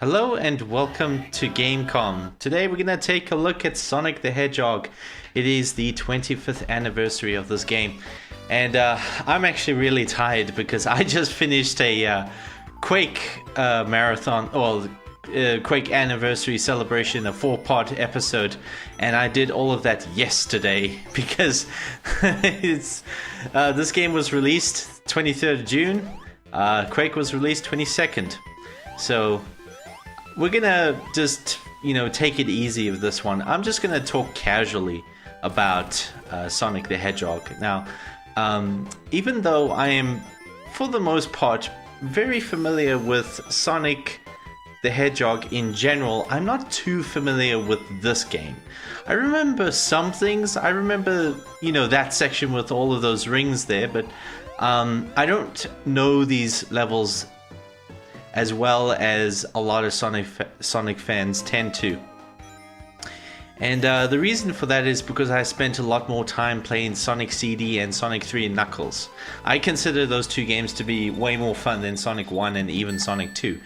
Hello and welcome to Gamecom. Today we're going to take a look at Sonic the Hedgehog. It is the 25th anniversary of this game. And I'm actually really tired because I just finished a Quake marathon, or Quake anniversary celebration, a 4-part episode. And I did all of that yesterday because this game was released 23rd June. Quake was released 22nd. So we're gonna just, take it easy with this one. I'm just gonna talk casually about Sonic the Hedgehog. Now, even though I am, for the most part, very familiar with Sonic the Hedgehog in general, I'm not too familiar with this game. I remember some things. I remember, that section with all of those rings there, but I don't know these levels as well as a lot of Sonic fans tend to. And the reason for that is because I spent a lot more time playing Sonic CD and Sonic 3 and Knuckles. I consider those two games to be way more fun than Sonic 1 and even Sonic 2.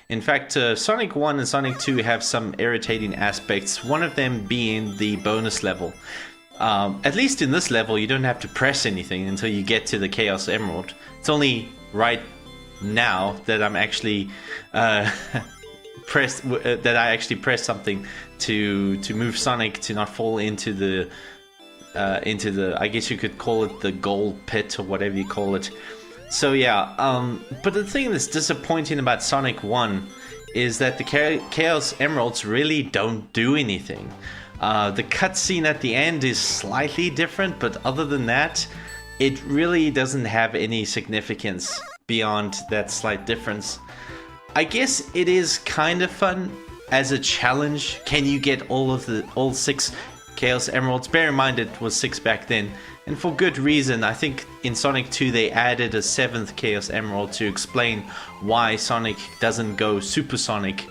In fact, Sonic 1 and Sonic 2 have some irritating aspects, one of them being the bonus level. At least in this level, you don't have to press anything until you get to the Chaos Emerald. It's only right now that I'm actually press something to move Sonic to not fall into the I guess you could call it the gold pit or whatever you call it. So yeah, but the thing that's disappointing about Sonic 1 is that the Chaos Emeralds really don't do anything. The cutscene at the end is slightly different, but other than that, it really doesn't have any significance beyond that slight difference. I guess it is kind of fun as a challenge. Can you get all 6 Chaos Emeralds? Bear in mind it was 6 back then, and for good reason. I think in Sonic 2 they added a 7th Chaos Emerald to explain why Sonic doesn't go supersonic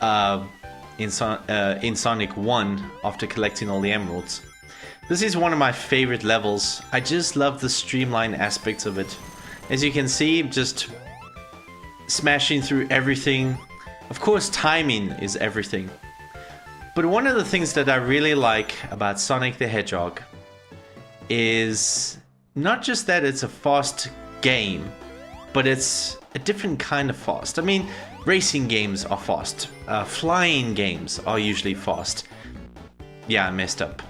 in Sonic 1 after collecting all the emeralds. This is one of my favorite levels. I just love the streamlined aspects of it. As you can see, just smashing through everything. Of course, timing is everything. But one of the things that I really like about Sonic the Hedgehog is not just that it's a fast game, but it's a different kind of fast. I mean, racing games are fast. Flying games are usually fast. Yeah, I messed up.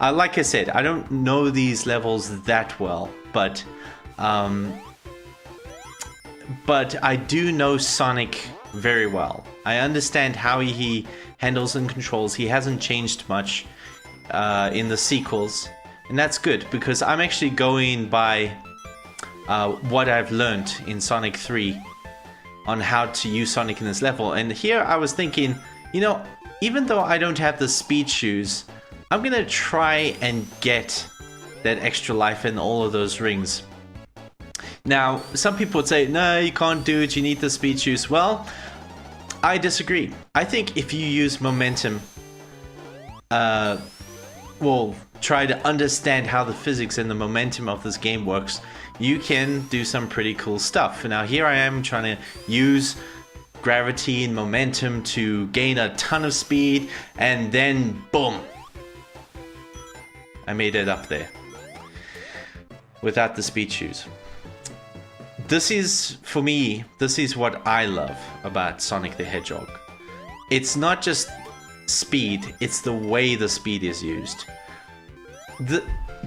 Like I said, I don't know these levels that well, but I do know Sonic very well. I understand how he handles and controls. He hasn't changed much in the sequels, and that's good because I'm actually going by what I've learned in Sonic 3 on how to use Sonic in this level. And here I was thinking, even though I don't have the speed shoes, I'm gonna try and get that extra life in all of those rings. Now, some people would say, no, you can't do it, you need the speed shoes. Well, I disagree. I think if you use momentum, try to understand how the physics and the momentum of this game works, you can do some pretty cool stuff. Now, here I am trying to use gravity and momentum to gain a ton of speed, and then boom, I made it up there without the speed shoes. This is what I love about Sonic the Hedgehog. It's not just speed, it's the way the speed is used.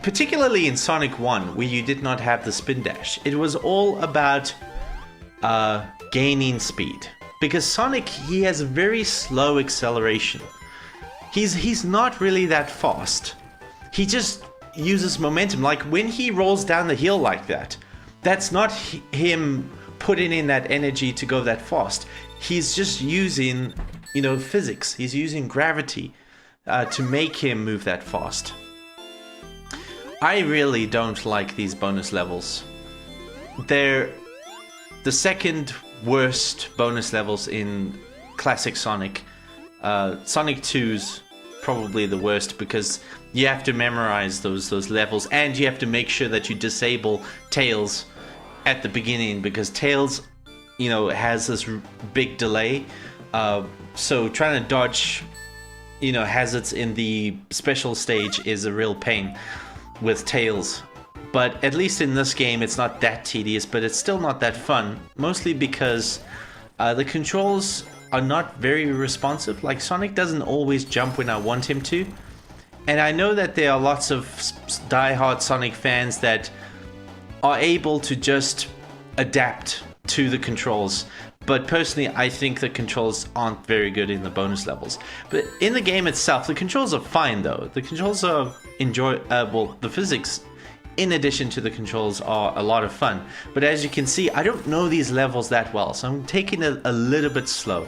Particularly in Sonic 1, where you did not have the spin dash, it was all about gaining speed. Because Sonic, he has a very slow acceleration. He's not really that fast. He just uses momentum. Like when he rolls down the hill like that, that's not him putting in that energy to go that fast. He's just using, physics. He's using gravity to make him move that fast. I really don't like these bonus levels. They're the second worst bonus levels in classic Sonic. Sonic 2's probably the worst because you have to memorize those levels, and you have to make sure that you disable Tails at the beginning, because Tails has this big delay. So trying to dodge, hazards in the special stage is a real pain with Tails. But at least in this game, it's not that tedious, but it's still not that fun. Mostly because the controls are not very responsive. Like, Sonic doesn't always jump when I want him to. And I know that there are lots of die-hard Sonic fans that are able to just adapt to the controls. But personally, I think the controls aren't very good in the bonus levels. But in the game itself, the controls are fine though. The controls are the physics in addition to the controls are a lot of fun. But as you can see, I don't know these levels that well, so I'm taking it a little bit slow.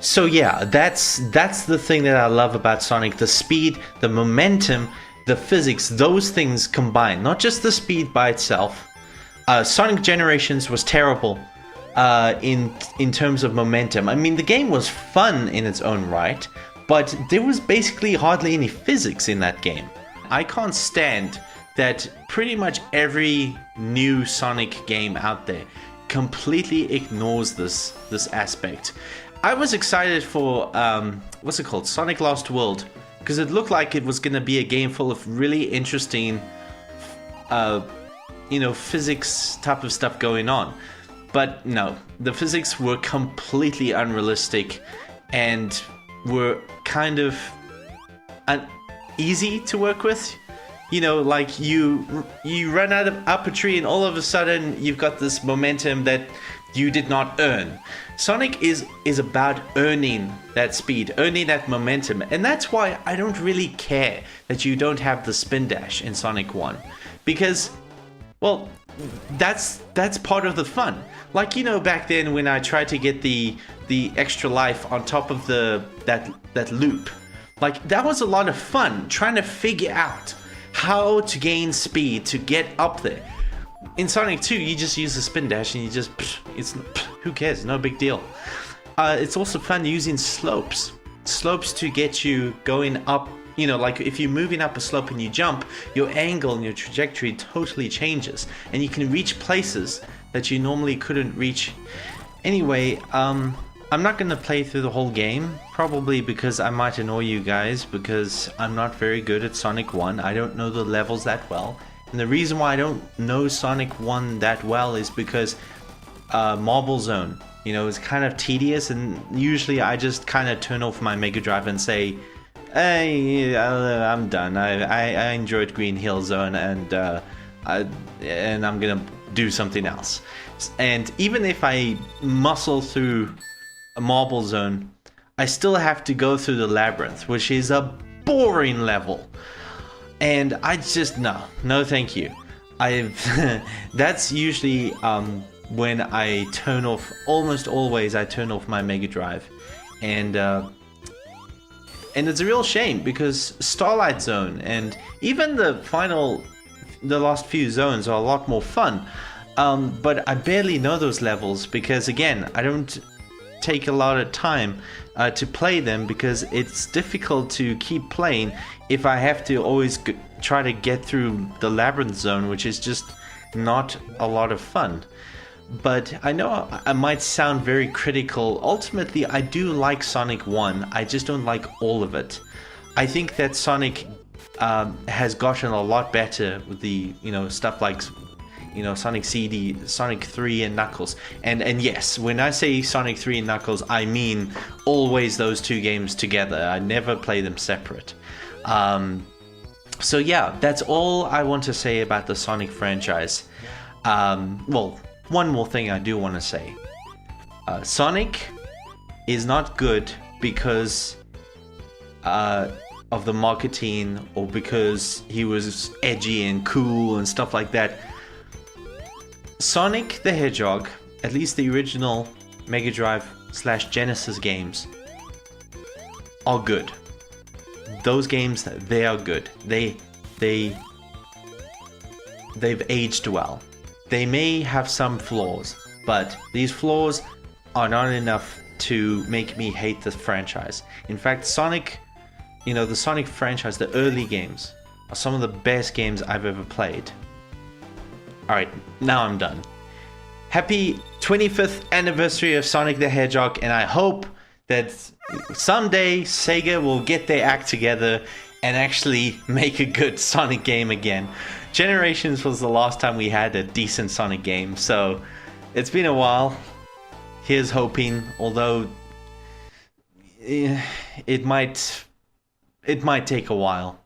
So yeah, that's the thing that I love about Sonic. The speed, the momentum, the physics, those things combined. Not just the speed by itself. Sonic Generations was terrible in terms of momentum. I mean, the game was fun in its own right, but there was basically hardly any physics in that game. I can't stand that pretty much every new Sonic game out there completely ignores this aspect. I was excited for what's it called, Sonic Lost World, because it looked like it was going to be a game full of really interesting physics type of stuff going on. But no, the physics were completely unrealistic and were kind of easy to work with. Like you run up a tree and all of a sudden you've got this momentum that you did not earn. Sonic is about earning that speed, earning that momentum, and that's why I don't really care that you don't have the spin dash in Sonic 1, because, well, that's part of the fun. Like, back then when I tried to get the extra life on top of that loop, like, that was a lot of fun trying to figure out how to gain speed to get up there. In Sonic 2, you just use the spin dash and who cares? No big deal. It's also fun using slopes to get you going up. Like if you're moving up a slope and you jump, your angle and your trajectory totally changes, and you can reach places that you normally couldn't reach. Anyway, I'm not going to play through the whole game, probably because I might annoy you guys, because I'm not very good at Sonic 1. I don't know the levels that well. And the reason why I don't know Sonic 1 that well is because Marble Zone, is kind of tedious, and usually I just kind of turn off my Mega Drive and say, hey, I'm done. I enjoyed Green Hill Zone, and I'm going to do something else. And even if I muscle through a Marble Zone, I still have to go through the labyrinth, which is a boring level, and I just no thank you. That's usually when I turn off, almost always I turn off my Mega Drive, and it's a real shame, because Starlight Zone and even the last few zones are a lot more fun, but I barely know those levels because, again, I don't take a lot of time to play them, because it's difficult to keep playing if I have to always try to get through the labyrinth zone, which is just not a lot of fun. But I know I might sound very critical. Ultimately, I do like Sonic 1. I just don't like all of it. I think that Sonic has gotten a lot better with the stuff like Sonic CD, Sonic 3 and Knuckles. And yes, when I say Sonic 3 and Knuckles, I mean always those two games together. I never play them separate. So yeah, that's all I want to say about the Sonic franchise. Well, one more thing I do want to say. Sonic is not good because of the marketing, or because he was edgy and cool and stuff like that. Sonic the Hedgehog, at least the original Mega Drive / Genesis games, are good. Those games, they are good. They've aged well. They may have some flaws, but these flaws are not enough to make me hate the franchise. In fact, Sonic, the Sonic franchise, the early games, are some of the best games I've ever played. Alright, now I'm done. happy 25th anniversary of Sonic the Hedgehog, and I hope that someday Sega will get their act together and actually make a good Sonic game again. Generations was the last time we had a decent Sonic game, so it's been a while. Here's hoping, although it might take a while.